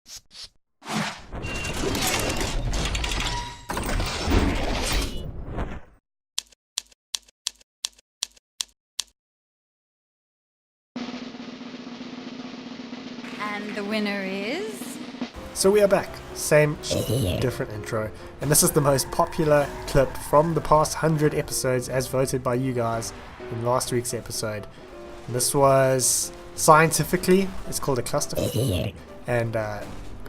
And the winner is... So we are back, same different intro, and this is the most popular clip from the past 100 episodes as voted by you guys in last week's episode. And this was, scientifically, it's called a cluster, and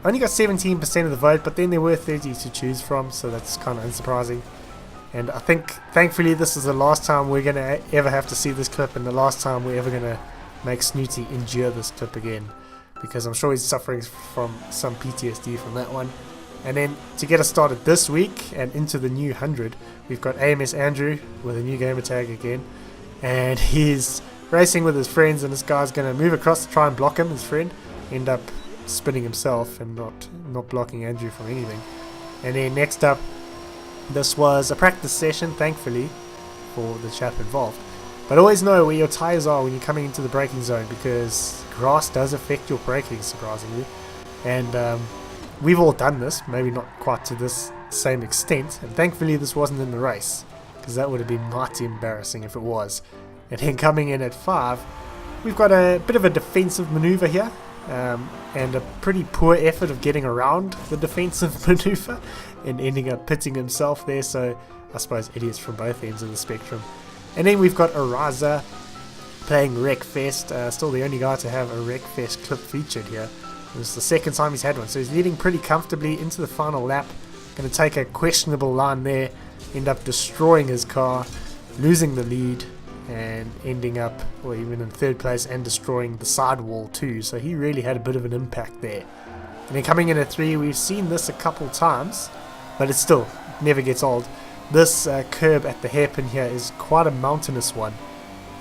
only got 17% of the vote, but then there were 30 to choose from, so that's kind of unsurprising. And I think, thankfully, this is the last time we're going to ever have to see this clip, and the last time we're ever going to make Snooty endure this clip again, because I'm sure he's suffering from some PTSD from that one. And then to get us started this week and into the new 100, we've got AMS Andrew with a new gamer tag again, and he's racing with his friends, and this guy's going to move across to try and block him, his friend, end up spinning himself and not blocking Andrew from anything. And then next up, this was a practice session, thankfully, for the chap involved. But always know where your tyres are when you're coming into the braking zone, because grass does affect your braking, surprisingly. And we've all done this, maybe not quite to this same extent, and thankfully this wasn't in the race, because that would have been mighty embarrassing if it was. And then coming in at 5, we've got a bit of a defensive manoeuvre here, and a pretty poor effort of getting around the defensive manoeuvre and ending up pitting himself there, so I suppose idiots from both ends of the spectrum. And then we've got Araza playing Wreckfest, still the only guy to have a Wreckfest clip featured here. It's the second time he's had one, so he's leading pretty comfortably into the final lap. Going to take a questionable line there, end up destroying his car, losing the lead, and ending up, or even in third place, and destroying the sidewall too. So he really had a bit of an impact there. And then coming in at 3, we've seen this a couple times, but it still never gets old. This curb at the hairpin here is quite a mountainous one,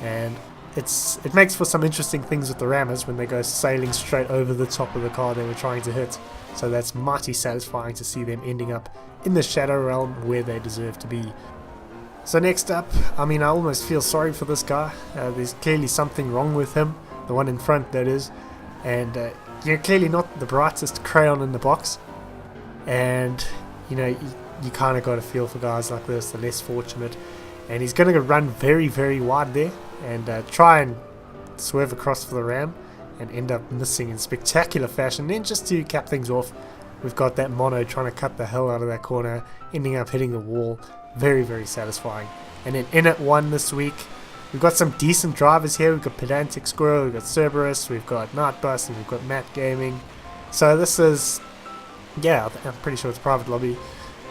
and it makes for some interesting things with the rammers when they go sailing straight over the top of the car they were trying to hit. So that's mighty satisfying to see them ending up in the shadow realm where they deserve to be. So next up, I mean, I almost feel sorry for this guy. There's clearly something wrong with him, the one in front that is, and you're clearly not the brightest crayon in the box, and you know, you kind of got to feel for guys like this, the less fortunate. And he's going to run very, very wide there and try and swerve across for the ram and end up missing in spectacular fashion. Then just to cap things off, we've got that mono trying to cut the hell out of that corner, ending up hitting the wall. Very, very satisfying. And then in at 1 this week, we've got some decent drivers here. We've got Pedantic Squirrel, we've got Cerberus, we've got Nightbus, and we've got Matt Gaming. So this is, yeah, I'm pretty sure it's private lobby.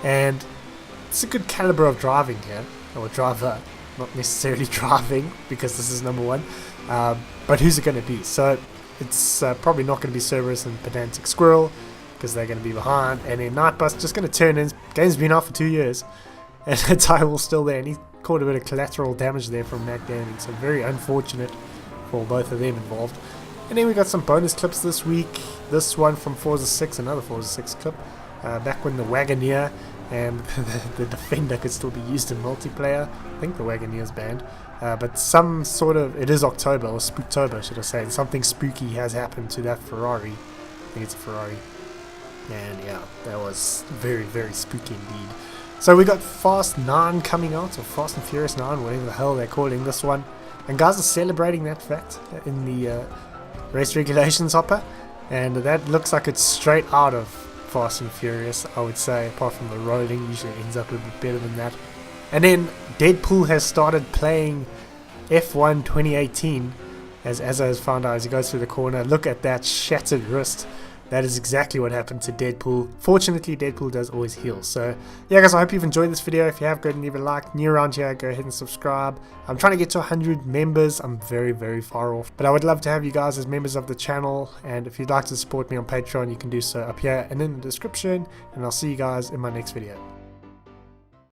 And it's a good caliber of driving here, or driver, not necessarily driving, because this is number 1, but who's it going to be? So it's probably not going to be Cerberus and Pedantic Squirrel, because they're going to be behind, and then Nightbus just going to turn in. Game's been out for 2 years, and Dowell's still there, and he caught a bit of collateral damage there from Matt Gaming, so very unfortunate for both of them involved. And then we got some bonus clips this week. This one from Forza 6, another Forza 6 clip. Back when the Wagoneer and the Defender could still be used in multiplayer. I think the Wagoneer's banned. But some sort of, it is October, or Spooktober should I say, and something spooky has happened to that Ferrari. I think it's a Ferrari. And yeah, that was very, very spooky indeed. So we got Fast 9 coming out, or Fast and Furious 9, whatever the hell they're calling this one. And guys are celebrating that fact in the race regulations hopper. And that looks like it's straight out of Fast and Furious, I would say, apart from the rolling. Usually ends up a bit better than that. And then Deadpool has started playing F1 2018, as Azza has found out as he goes through the corner. Look at that shattered wrist. That is exactly what happened to Deadpool. Fortunately, Deadpool does always heal. So, yeah guys, I hope you've enjoyed this video. If you have, go ahead and leave a like. New around here, go ahead and subscribe. I'm trying to get to 100 members. I'm very, very far off. But I would love to have you guys as members of the channel. And if you'd like to support me on Patreon, you can do so up here and in the description. And I'll see you guys in my next video.